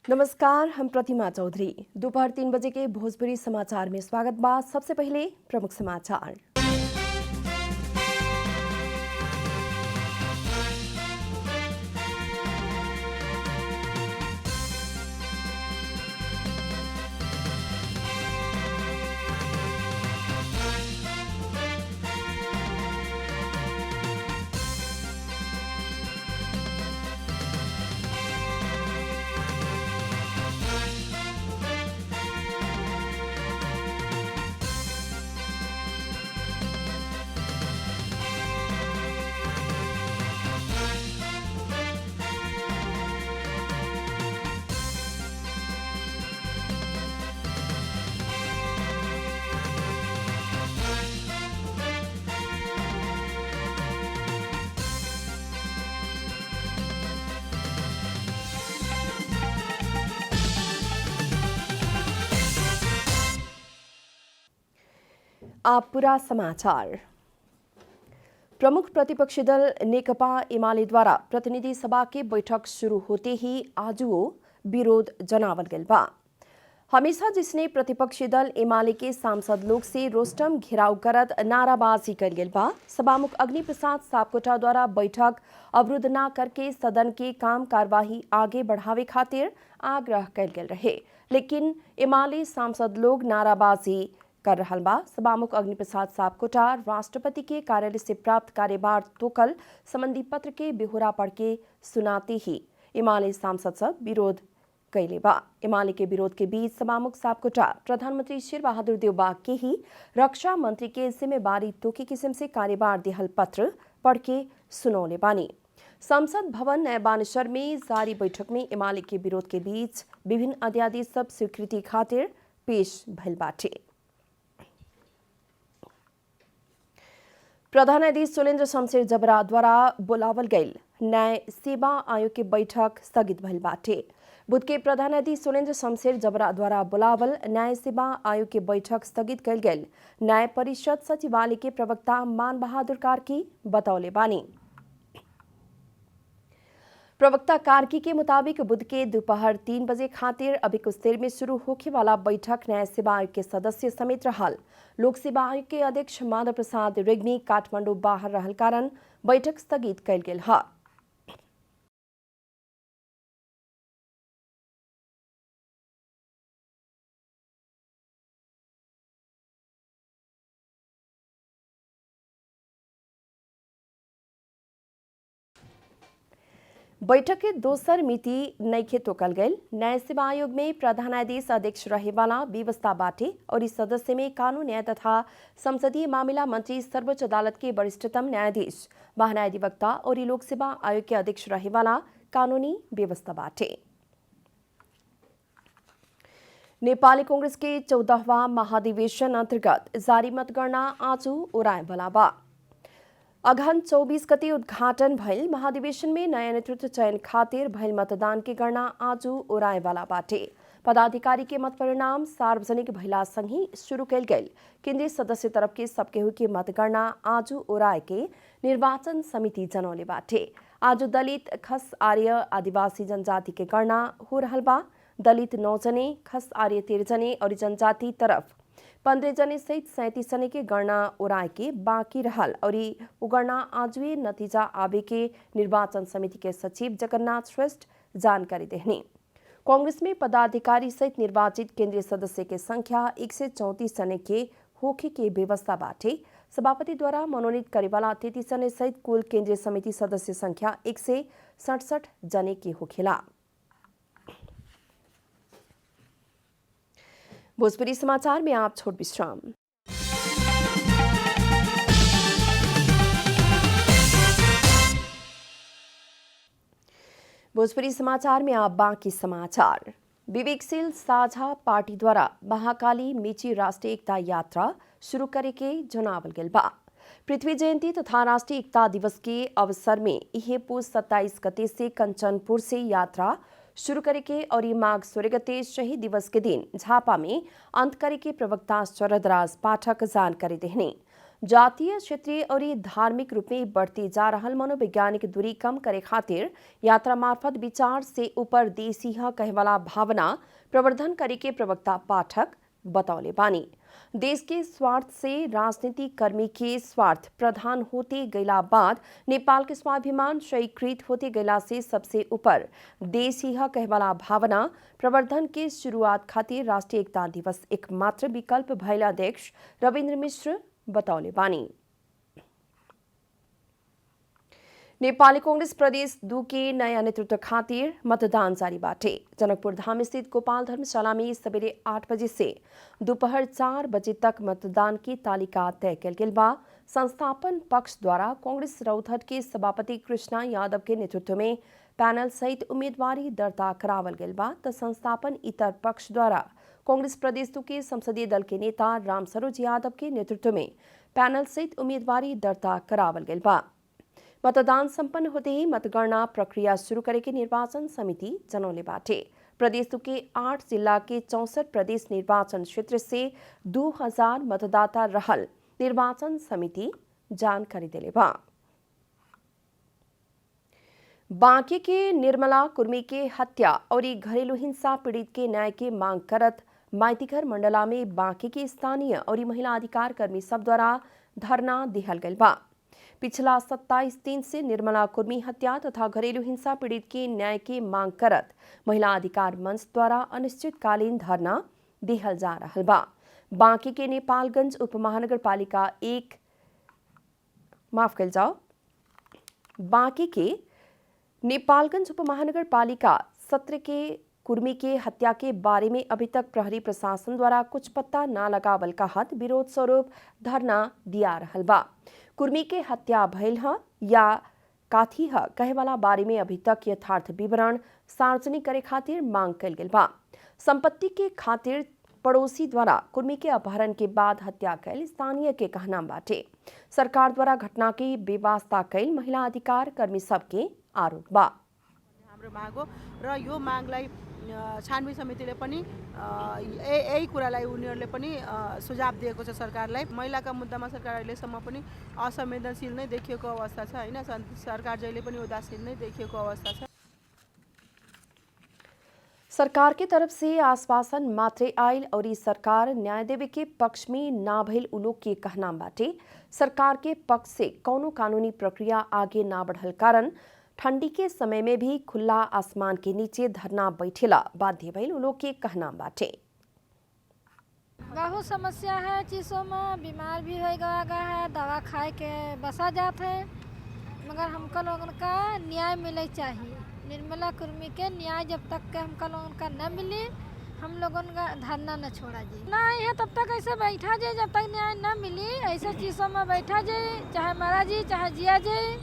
नमस्कार, हम प्रतिमा चौधरी। दोपहर 3 बजे के भोजपुरी समाचार में स्वागत बा। सबसे पहले प्रमुख समाचार। आप पूरा समाचार। प्रमुख प्रतिपक्षी दल नेकपा एमाले द्वारा प्रतिनिधि सभा की बैठक शुरू होते ही आजुओ विरोध जनावल गइल बा। हमेशा जिसने प्रतिपक्षी दल एमाले के सांसद लोग से रोस्टम घेराव करत नाराबाजी कर गइल बा। सभामुख अग्नि प्रसाद सापकोटा द्वारा बैठक अवरुद्ध न करके सदन के काम कार्यवाही आगे बढ़ावे खातिर आग्रह कइल गेल रहे, लेकिन एमाले सांसद लोग नाराबाजी कर रहल बा। सभामुख अग्नि प्रसाद सापकोटा राष्ट्रपति के कार्यालय से प्राप्त कार्यभार तोकल संबंधी पत्र के बेहोरा पढ़ के सुनाते ही एमाले सांसद सब विरोध कैले बा। एमाले के विरोध के बीच सभामुख सापकोटा प्रधानमंत्री शेर बहादुर देवबा के ही रक्षा मंत्री के जिम्मेवारी तोके किस्म से कार्यभार देहल पत्र पढ़ के सुनौले बानी। संसद भवन नया बानेश्वर में जारी बैठक में एमाले के विरोध के बीच विभिन्न अध्यादेश सब स्वीकृति खातिर पेश भइल बाटे। प्रधान न्यायाधीश सुलेन्द्र शमशेर जबरा द्वारा बोलावल गईल न्याय सेवा आयोग के बैठक स्थगित भइल बाटे। बुध के प्रधान न्यायाधीश सुलेन्द्र शमशेर जबरा द्वारा बोलावल न्याय सेवा आयोग के बैठक स्थगित कइल गेल न्याय परिषद सचिवालय के प्रवक्ता मान बहादुर कार्की बतौले बानी। प्रवक्ता कार्की के मुताबिक बुध के दोपहर 3 बजे खातिर अभी कुछ देर में शुरू होने वाला बैठक न्याय सेवा आयोग के सदस्य समेत रहल लोक सेवा आयोग के अध्यक्ष माधव प्रसाद रेग्मी काठमांडू बाहर रहल कारण बैठक स्थगित कइल गेल है। बैठक के दोसर मिति नइखे तोकल गईल। न्याय सेवा आयोग में प्रधान न्यायाधीश अध्यक्ष रहेवाला व्यवस्था बाटे और इस सदस्य में कानून न्याय तथा संसदीय मामला मंत्री सर्वोच्च अदालत के वरिष्ठतम न्यायाधीश महान्यायाधिवक्ता और लोक सेवा आयोग के अध्यक्ष रहेवाला कानूनी व्यवस्था बाटे। नेपाली कांग्रेस के 14वां महाधिवेशन अंतर्गत जारी मतगणना आज ओराए वाला बा। अगहन 24 गते उद्घाटन भइल महाधिवेशन में नया नेतृत्व चयन खातिर भइल मतदान की गणना आज ओराए वाला बाटे। पदाधिकारी के मत परिणाम सार्वजनिक भइला संगी शुरू कइल गइल केंद्रीय सदस्य तरफ के सबकेहू के मतगणना आज ओराए के निर्वाचन समिति जनौले बाटे। आज दलित खस आर्य आदिवासी जनजाति के गणना हो रहल बा। दलित 9 जने, खस आर्य 13 जने और जनजाति तरफ 15 जने सहित 37 जने के गणना ओराए के बाकी रहल और गणना आज नतीजा आवे के निर्वाचन समिति के सचिव जगन्नाथ श्रेष्ठ जानकारी देहनी। कांग्रेस में पदाधिकारी सहित निर्वाचित केंद्रीय सदस्य के संख्या 134 जने के होखे के व्यवस्था बाटे। सभापति द्वारा मनोनीत करेवाला 33 जने सहित कुल केंद्रीय समिति सदस्य संख्या 167 जने के होखेला। भोजपुरी समाचार में आप छोट विश्राम। भोजपुरी समाचार में आप बाकी समाचार। विवेकशील साझा पार्टी द्वारा महाकाली मेची राष्ट्रीय एकता यात्रा शुरू करे के जनावल गेल बा। पृथ्वी जयंती तथा राष्ट्रीय एकता दिवस के अवसर में यह पुस 27 गते से कंचनपुर से यात्रा शुरू करे के और ये माघ 16 गते शहीद दिवस के दिन झापा में अंत करे के प्रवक्ता शरद राज पाठक जानकारी देहने। जातीय, क्षेत्रीय और धार्मिक रूप में बढ़ती जा रहल मनोवैज्ञानिक दूरी कम करे खातिर यात्रा मार्फत विचार से ऊपर देशी ह कहवाला भावना प्रवर्धन करे के प्रवक्ता पाठक बतौले बानी। देश के स्वार्थ से राजनीतिक कर्मी के स्वार्थ प्रधान होते गैला बाद नेपाल के स्वाभिमान क्षयीकृत होते गैला से सबसे ऊपर देश ही कहवाला भावना प्रवर्धन के शुरुआत खातिर राष्ट्रीय एकता दिवस एकमात्र विकल्प भइल अध्यक्ष रविन्द्र मिश्र बतौले बानी। नेपाली कांग्रेस प्रदेश 2 के नया नेतृत्व खातिर मतदान जारी बाटे। जनकपुर धाम स्थित गोपाल धर्मशाला में सवेरे 8 बजे से दोपहर 4 बजे तक मतदान की तालिका तय कल गेल बा। संस्थापन पक्ष द्वारा कांग्रेस रौतहट के सभापति कृष्णा यादव के नेतृत्व में पैनल सहित उम्मीदवारी दर्ता करावल गेल बा त संस्थापन इतर पक्ष द्वारा कांग्रेस प्रदेश 2 के संसदीय दल के नेता राम सरोज यादव के नेतृत्व में पैनल सहित उम्मीदवारी दर्ता करावल गेल बा। मतदान संपन्न होते ही मतगणना प्रक्रिया शुरू करे के निर्वाचन समिति जनौले बाटे। प्रदेश के 8 जिला के 64 प्रदेश निर्वाचन क्षेत्र से 2000 मतदाता रहल निर्वाचन समिति जानकारी देले बा। बांके के निर्मला कुर्मी के हत्या और घरेलू हिंसा पीड़ित के न्याय के मांग करत माइतीघर मंडला में बांके के स्थानीय और महिला अधिकार कर्मी सब द्वारा धरना दिहल गइल बा। पिछला 27 दिन से निर्मला कुर्मी हत्या तथा घरेलू हिंसा पीड़ित के न्याय की मांग करत महिला अधिकार मंच द्वारा अनिश्चितकालीन धरना दिहल जा रहल बा। बांके के नेपालगंज उपमहानगर पालिका बांके के नेपालगंज उपमहानगर पालिका 17 के कुर्मी के हत्या के बारे में अभी तक प्रहरी प्रशासन द्वारा कुछ पत्ता न लगावल कहत विरोध स्वरूप धरना दिया रहल बा। कुर्मी के हत्या भइल ह या काथी ह कहेवाला बारे में अभी तक यथार्थ विवरण सार्वजनिक करे खातिर मांग कल गेल बा। संपत्ति के खातिर पड़ोसी द्वारा कुर्मी के अपहरण के बाद हत्या कैल स्थानीय के कहना बाटे। सरकार द्वारा घटना की बेवास्ता कैल महिला अधिकार कर्मी सबके आरोप बा। हाम्रो माग हो र यो मागलाई छानबिन समितिले पनि यही कुरालाई उनीहरूले पनि सुझाव दिएको छ सरकारलाई। महिलाका मुद्दामा सरकार अहिलेसम्म पनि असंवेदनशील नै देखिएको अवस्था छ हैन। सरकार जहिले पनि उदासीन नै देखिएको अवस्था छ। सरकार के तरफ से आश्वासन मात्रे आयल और सरकार न्याय देवे के पक्ष में ना भइल उलोग के कहना बाटे। सरकार के पक्ष से कौनो कानूनी प्रक्रिया आगे ना बढ़ल कारण ठंडी के समय में भी खुला आसमान के नीचे धरना बैठेला बाध्य भइल उलोग के कहना बाटे। बहुत समस्या है, चीजों में बीमार भी हो गया है, दवा खाए के बसा जाते है, मगर हमको लोगों का न्याय मिले चाहिए। निर्मला कुर्मी के न्याय जब तक के हमको लोगों का न मिले हम लोगों का धरना न छोड़ा जाए। नहीं है तब तक ऐसे बैठा जाए जब तक न्याय न मिली। ऐसे चीजों में बैठा जाए, चाहे मरा जाए चाहे जिया जाए।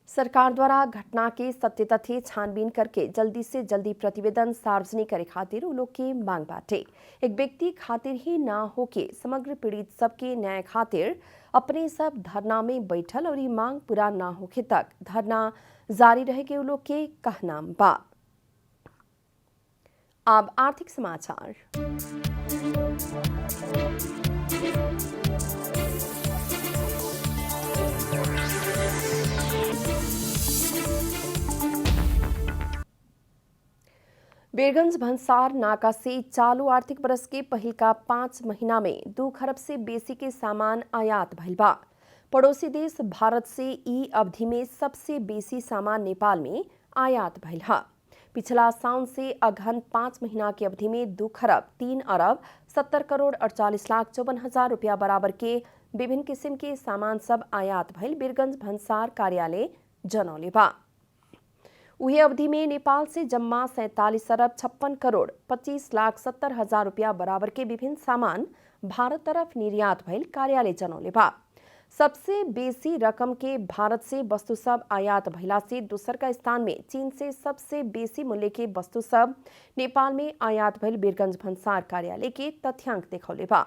सरकार द्वारा घटना के सत्य तथ्य छानबीन करके जल्दी से जल्दी प्रतिवेदन सार्वजनिक करे खातिर उन लोग की मांग बाटे। एक व्यक्ति खातिर ही ना होके समग्र पीड़ित सबके न्याय खातिर अपने सब धरना में बैठल और ये मांग पूरा ना होके तक धरना जारी रहेगे उन लोग के कहना बा। अब आर्थिक समाचार। वीरगंज भंसार नाका से चालू आर्थिक वर्ष के पहिल का 5 महीना में 2 खरब से बेसी के सामान आयात भइल बा। पड़ोसी देश भारत से ई अवधि में सबसे बेसी सामान नेपाल में आयात भइल है। पिछला साउन से अगहन 5 महीना की अवधि में 2 खरब 3 अरब 70 करोड़ 48 लाख 54 हजार रुपया बराबर के विभिन्न किस्म के सामान सब आयात भइल वीरगंज भंसार कार्यालय जनौले बा। उही अवधि में नेपाल से जम्मा 47 अरब 56 करोड़ 25 लाख 70 हजार रुपया बराबर के विभिन्न सामान भारत तरफ निर्यात भइल कार्यालय जनौले बा। सबसे बेसी रकम के भारत से वस्तु सब आयात भइला से दूसर का स्थान में चीन से सबसे बेसी मूल्य के वस्तु सब नेपाल में आयात भइल वीरगंज भंसार कार्यालय के तथ्यांक देखौले बा।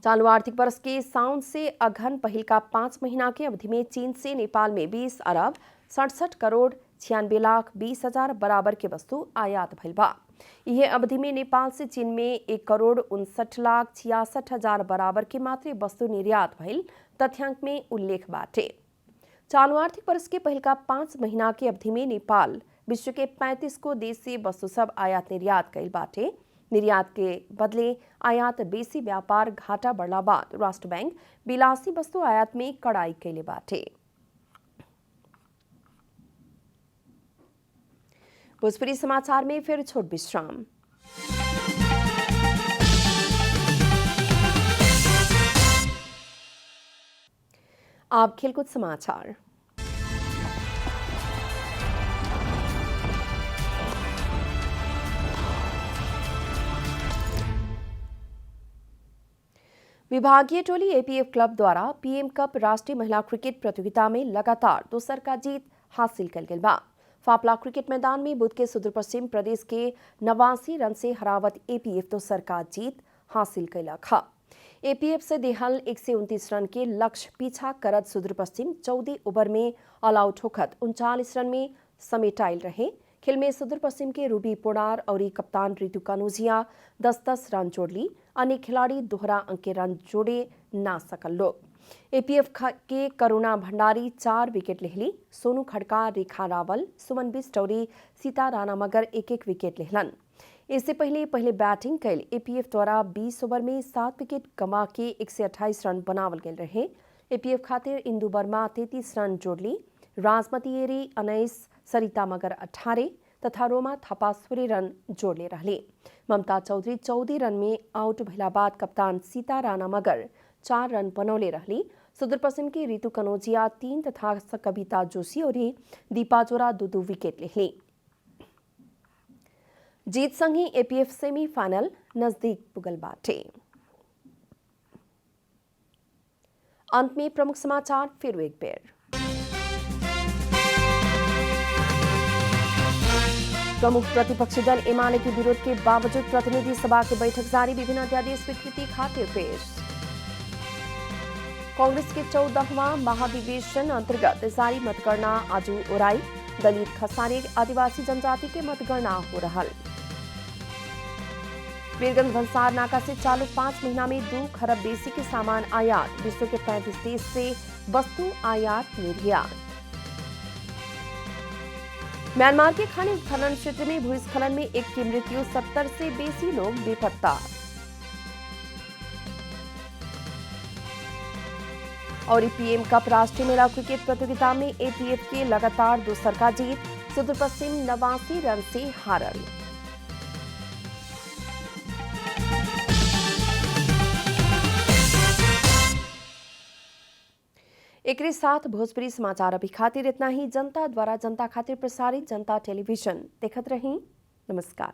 चालू आर्थिक वर्ष के साउन से अगहन पहिल का 5 महीना के अवधि में चीन से नेपाल में 20 अरब 67 करोड़ 96 लाख 20 हजार बराबर के वस्तु आयात भइल बा। यह अवधि में नेपाल से चीन में 1,59,66,000 बराबर के मात्रै वस्तु निर्यात भइल तथ्याङ्क में उल्लेख बाटे। चालू आर्थिक वर्ष के पहल का 5 महीना की अवधि में नेपाल विश्व के 35 को देश से वस्तु सब आयात निर्यात कैल बाटे। निर्यात के बदले आयात बेसी व्यापार घाटा बढ़ला बाद राष्ट्र बैंक विलासी वस्तु आयात में कड़ाई कैले बाटे। भोजपुरी समाचार में फिर छोट विश्राम। अब खेलकूद समाचार। विभागीय टोली एपीएफ क्लब द्वारा पीएम कप राष्ट्रीय महिला क्रिकेट प्रतियोगिता में लगातार दोसर का जीत हासिल कल गेल बा। फापला क्रिकेट मैदान में बुध के सुदूर पश्चिम प्रदेश के 89 रन से हरावत एपीएफ दोसर का जीत हासिल कैलक ह। एपीएफ से देहल 129 रन के लक्ष्य पीछा करत सुदूर पश्चिम 14 ओवर में ऑल आउट होखत 39 रन में समेटाइल रहे। खेल में सुदूर पश्चिम के रूबी पोडार और कप्तान रितु कनौजिया 10-10 रन जोड़ ली। अन्य खिलाड़ी दोहरा अंक के रन जोड़े ना सकल लोग। एपीएफ के करुणा भंडारी 4 विकेट लेहली। सोनू खड़का, रेखा रावल, सुमन बिष्ट और सीता राणा मगर 1-1 विकेट लेहलन। इससे पहले बैटिंग कैल एपीएफ द्वारा 20 ओवर में 7 विकेट गंवा के 128 रन बनावल गेल रहे। एपीएफ खातिर इंदु वर्मा 33 रन जोड़ ली। राजमती एरी 19, सरिता मगर 18 तथा रोमा थापा 16 रन जोड़ले रहले। ममता चौधरी 14 रन में आउट भइला बाद कप्तान सीता राणा मगर 4 रन बनौले रहली। सुदूर पश्चिम की रितु कनौजिया 3 तथा कविता जोशी और दीपा जोरा 2-2 विकेट लेहली। जीत संगी एपीएफ सेमीफाइनल नजदीक पुगल बाटे। अंत में प्रमुख समाचार फिर एक बेर। प्रमुख प्रतिपक्षी दल एमाले के विरोध के बावजूद प्रतिनिधि सभा की बैठक जारी। विभिन्न अध्यादेश स्वीकृति खातिर पेश। कांग्रेस के 14वां महाधिवेशन अंतर्गत जारी मतगणना आज ओराई। दलित, खसारी, आदिवासी जनजाति के मतगणना हो रहा। वीरगंज भंसार नाका से चालू 5 महीना में 2 खरब देसी के सामान आयात। विश्व के 35 देश से वस्तु आयात निर्यात। म्यांमार के खानी उत्खनन क्षेत्र में भूस्खलन में 1 की मृत्यु, 70 से बेसी लोग बेपत्ता। और पीएम कप राष्ट्रीय महिला क्रिकेट प्रतियोगिता में एपीएफ के लगातार दोसर का जीत। सुदूर पश्चिम 89 रन से हारल। एक साथ भोजपुरी समाचार अभी खातिर इतना ही। जनता द्वारा जनता खातिर प्रसारित जनता टेलीविजन देखत रही। नमस्कार।